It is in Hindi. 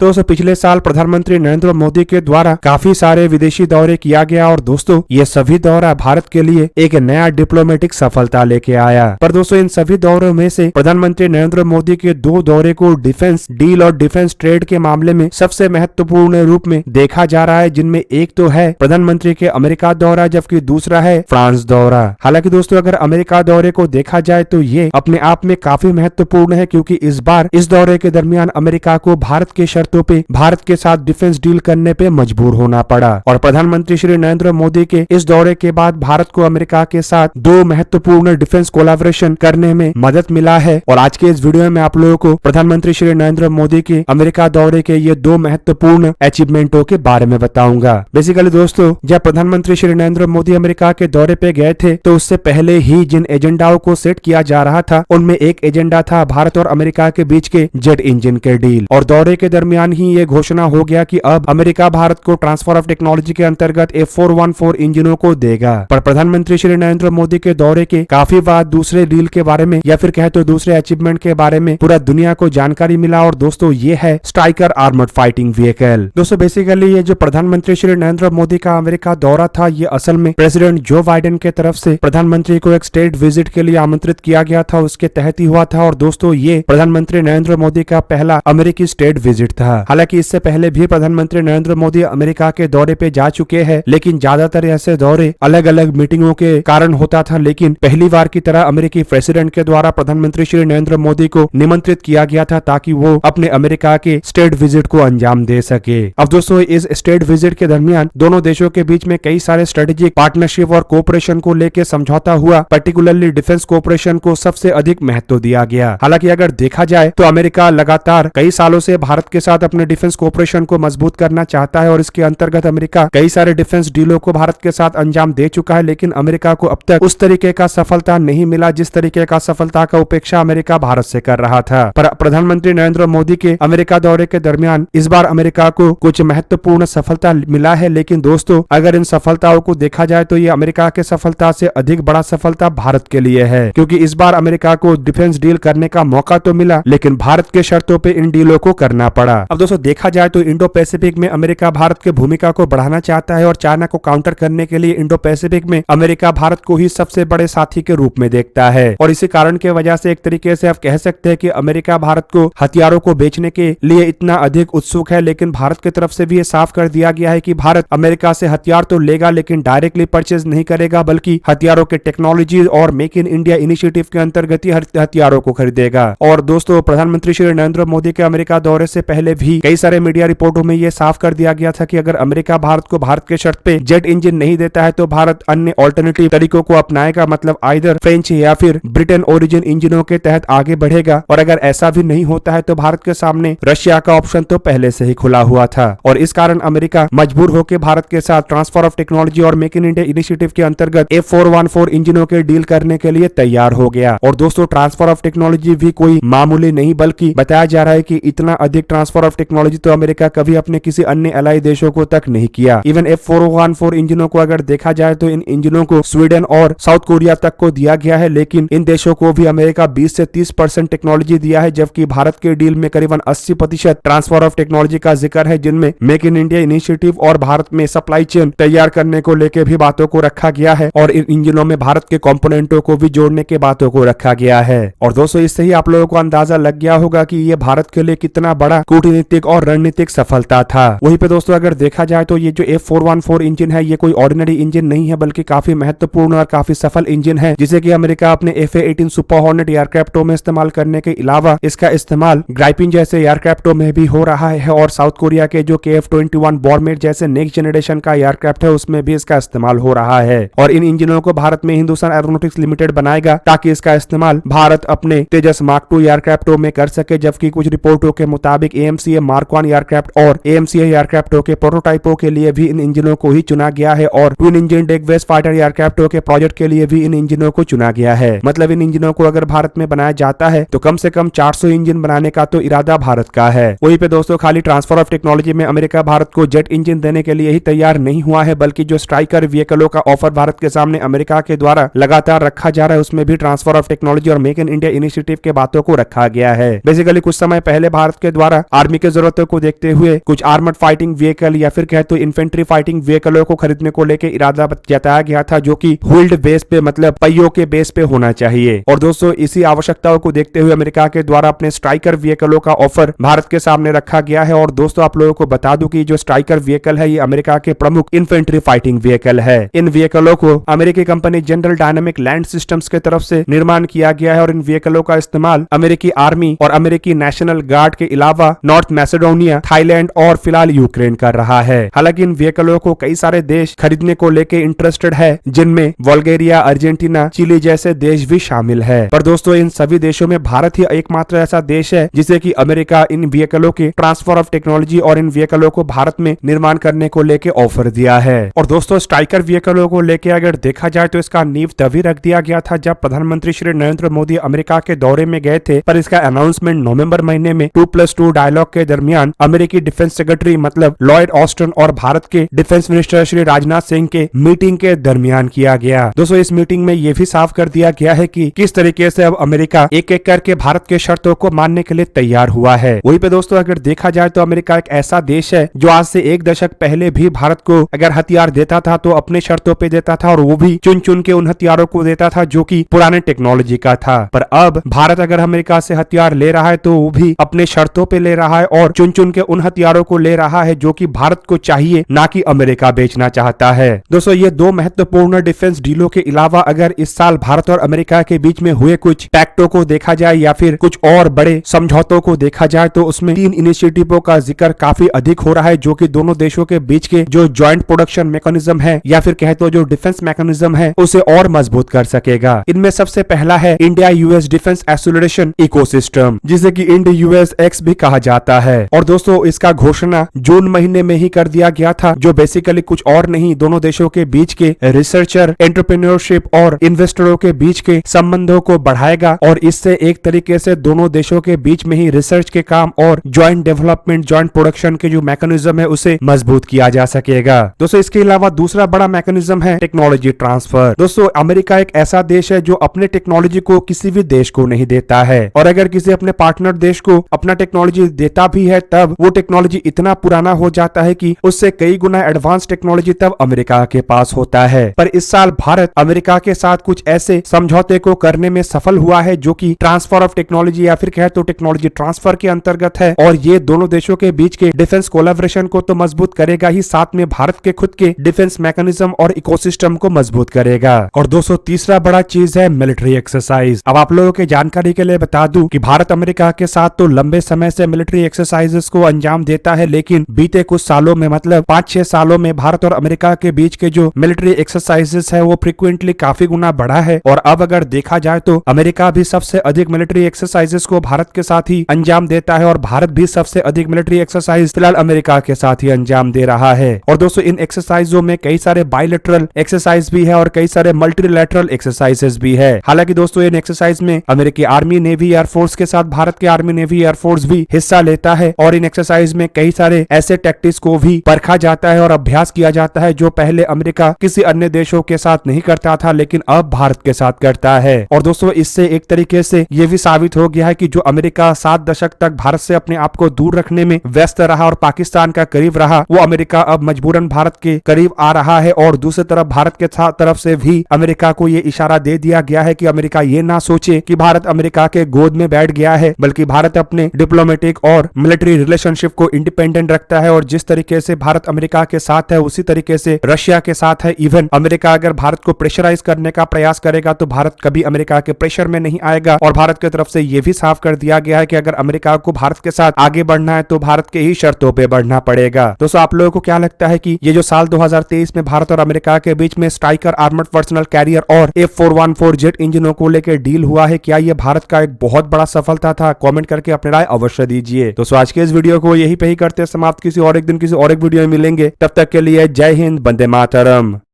दोस्तों पिछले साल प्रधानमंत्री नरेंद्र मोदी के द्वारा काफी सारे विदेशी दौरे किया गया और दोस्तों ये सभी दौरा भारत के लिए एक नया डिप्लोमेटिक सफलता लेके आया। पर दोस्तों इन सभी दौरों में से प्रधानमंत्री नरेंद्र मोदी के 2 दौरे को डिफेंस डील और डिफेंस ट्रेड के मामले में सबसे महत्वपूर्ण रूप में देखा जा रहा है, जिनमें एक तो है प्रधानमंत्री के अमेरिका दौरा जबकि दूसरा है फ्रांस दौरा। हालांकि दोस्तों अगर अमेरिका दौरे को देखा जाए तो ये अपने आप में काफी महत्वपूर्ण है, क्योंकि इस बार इस दौरे के दरमियान अमेरिका को भारत के शर्तों पे भारत के साथ डिफेंस डील करने पे मजबूर होना पड़ा। और प्रधानमंत्री श्री नरेंद्र मोदी के इस दौरे के बाद भारत को अमेरिका के साथ 2 महत्वपूर्ण डिफेंस कोलैबोरेशन करने में मदद मिला है। और आज के इस वीडियो में आप लोगों को प्रधानमंत्री श्री नरेंद्र मोदी के अमेरिका दौरे के ये 2 महत्वपूर्ण अचीवमेंटों के बारे में बताऊंगा। बेसिकली दोस्तों जब प्रधानमंत्री श्री नरेंद्र मोदी अमेरिका के दौरे पे गए थे तो उससे पहले ही जिन एजेंडाओं को सेट किया जा रहा था उनमें एक एजेंडा था भारत और अमेरिका के बीच के जेट इंजन के डील। और दौरे के दरमियान ही ये घोषणा हो गया कि अब अमेरिका भारत को ट्रांसफर ऑफ टेक्नोलॉजी के अंतर्गत F414 इंजनों को देगा। पर प्रधानमंत्री श्री नरेंद्र मोदी के दौरे के काफी बाद दूसरे डील के बारे में या फिर कहे तो दूसरे अचीवमेंट के बारे में पूरा दुनिया को जानकारी मिला। और दोस्तों ये है स्ट्राइकर आर्मर्ड फाइटिंग व्हीकल। दोस्तों बेसिकली ये जो प्रधानमंत्री श्री नरेंद्र मोदी का अमेरिका दौरा था ये असल में प्रेसिडेंट जो बाइडेन के तरफ से प्रधानमंत्री को एक स्टेट विजिट के लिए आमंत्रित किया गया था, उसके तहत ही हुआ था। और दोस्तों ये प्रधानमंत्री नरेंद्र मोदी का पहला अमेरिकी स्टेट विजिट था। हालांकि इससे पहले भी प्रधानमंत्री नरेंद्र मोदी अमेरिका के दौरे पे जा चुके हैं, लेकिन ज्यादातर ऐसे दौरे अलग अलग मीटिंगों के कारण होता था। लेकिन पहली बार की तरह अमेरिकी प्रेसिडेंट के द्वारा प्रधानमंत्री श्री नरेंद्र मोदी को निमंत्रित किया गया था ताकि वो अपने अमेरिका के स्टेट विजिट को अंजाम दे सके। अब दोस्तों इस स्टेट विजिट के दरमियान दोनों देशों के बीच में कई सारे स्ट्रेटेजिक पार्टनरशिप और कोऑपरेशन को लेकर समझौता हुआ। पर्टिकुलरली डिफेंस कोऑपरेशन को सबसे अधिक महत्व दिया गया। हालांकि अगर देखा जाए तो अमेरिका लगातार कई सालों से भारत के साथ अपने डिफेंस कोऑपरेशन को मजबूत करना चाहता है और इसके अंतर्गत अमेरिका कई सारे डिफेंस डीलों को भारत के साथ अंजाम दे चुका है। लेकिन अमेरिका को अब तक उस तरीके का सफलता नहीं मिला जिस तरीके का सफलता का उपेक्षा अमेरिका भारत से कर रहा था। पर प्रधानमंत्री नरेंद्र मोदी के अमेरिका दौरे के दरमियान इस बार अमेरिका को कुछ महत्वपूर्ण सफलता मिला है। लेकिन दोस्तों अगर इन सफलताओं को देखा जाए तो ये अमेरिका के सफलता से अधिक बड़ा सफलता भारत के लिए है, क्योंकि इस बार अमेरिका को डिफेंस डील करने का मौका तो मिला लेकिन भारत के शर्तों पे इन डीलों को करना पड़ा। अब दोस्तों देखा जाए तो इंडो पैसिफिक में अमेरिका भारत की भूमिका को बढ़ाना चाहता है और चाइना को काउंटर करने के लिए इंडो पैसिफिक में अमेरिका भारत को ही सबसे बड़े साथी के रूप में देखता है। और इसी कारण के वजह से एक तरीके से आप कह सकते हैं कि अमेरिका भारत को हथियारों को बेचने के लिए इतना अधिक उत्सुक है। लेकिन भारत की तरफ से भी ये साफ कर दिया गया है कि भारत अमेरिका से हथियार तो लेगा लेकिन डायरेक्टली परचेज नहीं करेगा, बल्कि हथियारों के टेक्नोलॉजी और मेक इन इंडिया इनिशिएटिव के अंतर्गत ही हथियारों को खरीदेगा। और दोस्तों प्रधानमंत्री श्री नरेंद्र मोदी के अमेरिका दौरे से पहले भी कई सारे मीडिया रिपोर्टों में यह साफ कर दिया गया था कि अगर अमेरिका भारत को भारत के शर्त पे जेट इंजन नहीं देता है तो भारत अन्य ऑल्टरनेटिव तरीकों को अपनाएगा, मतलब आइदर फ्रेंच या फिर ब्रिटेन ओरिजिन इंजनों के तहत आगे बढ़ेगा। और अगर ऐसा भी नहीं होता है तो भारत के सामने रशिया का ऑप्शन तो पहले से ही खुला हुआ था। और इस कारण अमेरिका मजबूर होकर भारत के साथ ट्रांसफर ऑफ टेक्नोलॉजी और मेक इन इंडिया इनिशिएटिव के अंतर्गत F414 इंजनों के डील करने के लिए तैयार हो गया। और दोस्तों ट्रांसफर ऑफ टेक्नोलॉजी भी कोई मामूली नहीं, बल्कि बताया जा रहा है कि इतना अधिक ट्रांसफर ऑफ टेक्नोलॉजी तो अमेरिका कभी अपने किसी अन्य एलाई देशों को तक नहीं किया। इवन F414 इंजनों को अगर देखा जाए तो इन इंजनों को स्वीडन और साउथ कोरिया तक को दिया गया है, लेकिन इन देशों को भी अमेरिका 20 से 30% टेक्नोलॉजी दिया है, जबकि भारत के डील में करीबन 80% ट्रांसफर ऑफ टेक्नोलॉजी का जिक्र है, जिनमें मेक इन इंडिया इनिशिएटिव और भारत में सप्लाई चेन तैयार करने को लेकर भी बातों को रखा गया है और इन इंजनों में भारत के कंपोनेंटों को भी जोड़ने के बातों को रखा गया है। और दोस्तों इससे ही आप लोगों को अंदाजा लग गया होगा कि ये भारत के लिए कितना बड़ा कूटनीतिक और रणनीतिक सफलता था। वहीं पे दोस्तों अगर देखा जाए तो ये जो F414 इंजन है ये कोई ऑर्डिनरी इंजन नहीं है, बल्कि काफी महत्वपूर्ण और काफी सफल इंजन है, जिसे कि अमेरिका अपने FA-18 सुपर हॉर्नेट एयरक्राफ्टों में इस्तेमाल करने के अलावा इसका इस्तेमाल ग्राइपिन जैसे एयरक्राफ्टों में भी हो रहा है। और साउथ कोरिया के जो KF-21 बॉर्मेट जैसे नेक्स्ट जनरेशन का एयरक्राफ्ट है उसमें भी इसका इस्तेमाल हो रहा है। और इन इंजनों को भारत में हिंदुस्तान एरोनॉटिक्स लिमिटेड बनाएगा ताकि इसका इस्तेमाल भारत अपने तेजस मार्क 2 एयरक्राफ्टों में कर सके, जबकि कुछ रिपोर्टों के मुताबिक AMCA Mark 1 एयरक्राफ्ट और AMCA एयरक्राफ्टों के प्रोटोटाइपों के लिए भी इन इंजनों को ही चुना गया है और twin engine deck based fighter एयरक्राफ्टों के प्रोजेक्ट के लिए भी इन इंजनों को चुना गया है। मतलब इन इंजनों को अगर भारत में बनाया जाता है तो कम से कम 400 इंजन बनाने का तो इरादा भारत का है। वहीं पे दोस्तों खाली ट्रांसफर ऑफ टेक्नोलॉजी में अमेरिका भारत को जेट इंजन देने के लिए ही तैयार नहीं हुआ है, बल्कि जो स्ट्राइकर व्हीकलों का ऑफर भारत के सामने अमेरिका के द्वारा लगातार रखा जा रहा है उसमें भी ट्रांसफर ऑफ टेक्नोलॉजी और मेक इन इंडिया इनिशिएटिव के बातों को रखा गया है। बेसिकली कुछ समय पहले भारत के द्वारा आर्मी आर्मी की जरूरतों को देखते हुए कुछ आर्मर्ड फाइटिंग व्हीकल या फिर कहे तो इन्फेंट्री फाइटिंग व्हीकलों को खरीदने को लेकर इरादा जताया गया था, जो कि व्हील्ड बेस पे मतलब पहियों के बेस पे होना चाहिए। और दोस्तों इसी आवश्यकताओं को देखते हुए अमेरिका के द्वारा अपने स्ट्राइकर व्हीकलों का ऑफर भारत के सामने रखा गया है। और दोस्तों आप लोगों को बता दूं कि जो स्ट्राइकर व्हीकल है ये अमेरिका के प्रमुख इन्फेंट्री फाइटिंग व्हीकल है। इन व्हीकलों को अमेरिकी company general dynamic land systems के तरफ से निर्माण किया गया है और इन व्हीकलों का इस्तेमाल अमेरिकी आर्मी और अमेरिकी नेशनल गार्ड के अलावा नॉर्थ मैसेडोनिया, थाईलैंड और फिलहाल यूक्रेन कर रहा है। हालांकि इन व्हीकलों को कई सारे देश खरीदने को लेकर इंटरेस्टेड है, जिनमें बुल्गारिया, अर्जेंटीना, चिली जैसे देश भी शामिल है। पर दोस्तों इन सभी देशों में भारत ही एकमात्र ऐसा देश है जिसे कि अमेरिका इन व्हीकलों के ट्रांसफर ऑफ टेक्नोलॉजी और इन व्हीकलों को भारत में निर्माण करने को लेकर ऑफर दिया है। और दोस्तों स्ट्राइकर व्हीकलों को लेकर अगर देखा जाए तो इसका नींव तभी रख दिया गया था जब प्रधानमंत्री श्री नरेंद्र मोदी अमेरिका के दौरे में गए थे, पर इसका अनाउंसमेंट नवंबर महीने में 2+2 डायलॉग के दरमियान अमेरिकी डिफेंस सेक्रेटरी मतलब लॉयड ऑस्टिन और भारत के डिफेंस मिनिस्टर श्री राजनाथ सिंह के मीटिंग के दरमियान किया गया। दोस्तों इस मीटिंग में यह भी साफ कर दिया गया है कि किस तरीके से अब अमेरिका एक एक करके भारत के शर्तों को मानने के लिए तैयार हुआ है। वहीं पे दोस्तों अगर देखा जाए तो अमेरिका एक ऐसा देश है जो आज से 1 दशक पहले भी भारत को अगर हथियार देता था तो अपने शर्तों पे देता था, और वो भी चुन चुन के उन हथियारों को देता था जो कि पुराने टेक्नोलॉजी का था। पर अब भारत अगर अमेरिका से हथियार ले रहा है तो वो भी अपने शर्तों पे ले रहा है और चुन चुन के उन हथियारों को ले रहा है जो कि भारत को चाहिए, ना कि अमेरिका बेचना चाहता है। दोस्तों ये 2 महत्वपूर्ण डिफेंस डीलों के अलावा अगर इस साल भारत और अमेरिका के बीच में हुए कुछ पैक्टों को देखा जाए या फिर कुछ और बड़े समझौतों को देखा जाए तो उसमें 3 इनिशिएटिवों का जिक्र काफी अधिक हो रहा है, जो कि दोनों देशों के बीच के जो ज्वाइंट प्रोडक्शन मैकेनिज्म है या फिर कहे तो जो डिफेंस मैकेनिज्म है उसे और मजबूत कर सकेगा। इनमें सबसे पहला है India US defence association ecosystem, जिसे कि इंड यूएस एक्स भी कहा जाता है। और दोस्तों इसका घोषणा जून महीने में ही कर दिया गया था, जो बेसिकली कुछ और नहीं दोनों देशों के बीच के रिसर्चर, एंटरप्रेन्योरशिप और इन्वेस्टरों के बीच के संबंधों को बढ़ाएगा और इससे एक तरीके से दोनों देशों के बीच में ही रिसर्च के काम और ज्वाइंट डेवलपमेंट, ज्वाइंट प्रोडक्शन के जो मैकेनिज्म है उसे मजबूत किया जा सकेगा। दोस्तों इसके अलावा दूसरा बड़ा मैकेनिज्म है टेक्नोलॉजी ट्रांसफर। दोस्तों अमेरिका एक ऐसा देश है जो अपने टेक्नोलॉजी को किसी भी देश को नहीं देता है, और अगर किसी अपने पार्टनर देश को अपना टेक्नोलॉजी देता भी है तब वो टेक्नोलॉजी इतना पुराना हो जाता है कि उससे कई गुना एडवांस टेक्नोलॉजी तब अमेरिका के पास होता है। पर इस साल भारत अमेरिका के साथ कुछ ऐसे समझौते को करने में सफल हुआ है जो कि ट्रांसफर ऑफ टेक्नोलॉजी या फिर कहे तो टेक्नोलॉजी ट्रांसफर के अंतर्गत है, और ये दोनों देशों के बीच के डिफेंस कोलैबोरेशन को तो मजबूत करेगा ही, साथ में भारत के खुद के डिफेंस मैकेनिज्म और इकोसिस्टम को मजबूत करेगा। और दोस्तों तीसरा बड़ा चीज है मिलिट्री एक्सरसाइज। अब आप लोगों के जानकारी के लिए बता दूं कि भारत अमेरिका के साथ तो लंबे समय से मिलिट्री एक्सरसाइजेस को अंजाम देता है, लेकिन बीते कुछ सालों में मतलब 5-6 सालों में भारत और अमेरिका के बीच के जो मिलिट्री एक्सरसाइजेस है वो फ्रिक्वेंटली काफी गुना बढ़ा है। और अब अगर देखा जाए तो अमेरिका भी सबसे अधिक मिलिट्री एक्सरसाइजेस को भारत के साथ ही अंजाम देता है और भारत भी सबसे अधिक मिलिट्री एक्सरसाइज फिलहाल अमेरिका के साथ ही अंजाम दे रहा है। और दोस्तों इन एक्सरसाइजों में कई सारे बायलैटरल एक्सरसाइज भी है और कई सारे मल्टीलैटरल एक्सरसाइजेस भी है। हालांकि दोस्तों इन एक्सरसाइज में अमेरिकी आर्मी, नेवी, एयरफोर्स के साथ भारत के आर्मी, नेवी, एयरफोर्स भी हिस्सा लेता है, और इन एक्सरसाइज में कई सारे ऐसे टैक्टिक्स को भी परखा जाता है और अभ्यास किया जाता है जो पहले अमेरिका किसी अन्य देशों के साथ नहीं करता था, लेकिन अब भारत के साथ करता है। और दोस्तों इससे एक तरीके से यह भी साबित हो गया है कि जो अमेरिका 7 दशक तक भारत से अपने आप को दूर रखने में व्यस्त रहा और पाकिस्तान का करीब रहा, वो अमेरिका अब मजबूरन भारत के करीब आ रहा है। और दूसरी तरफ भारत के तरफ से भी अमेरिका को ये इशारा दे दिया गया है कि अमेरिका ये ना सोचे कि भारत अमेरिका के गोद में बैठ गया है, बल्कि भारत अपने डिप्लोमेटिक और मिलिट्री रिलेशनशिप को इंडिपेंडेंट रखता है। और जिस तरीके से भारत अमेरिका के साथ है उसी तरीके से रशिया के साथ है। इवन अमेरिका अगर भारत को प्रेशराइज करने का प्रयास करेगा तो भारत कभी अमेरिका के प्रेशर में नहीं आएगा। और भारत की तरफ से यह भी साफ कर दिया गया है कि अगर अमेरिका को भारत के साथ आगे बढ़ना है तो भारत के ही शर्तों पे बढ़ना पड़ेगा। दोस्तों आप लोगों को क्या लगता है कि ये जो साल 2023 में भारत और अमेरिका के बीच में स्ट्राइकर आर्मर्ड पर्सनल कैरियर और F414 जेट इंजनों को लेकर डील हुआ है, क्या ये भारत का एक बहुत बड़ा सफलता था? कमेंट करके अपनी राय अवश्य दीजिए। दोस्तों आज के इस वीडियो को यही पे ही करते हैं समाप्त। किसी और एक दिन किसी और एक वीडियो में मिलेंगे, तब तक के लिए जय हिंद, वंदे मातरम।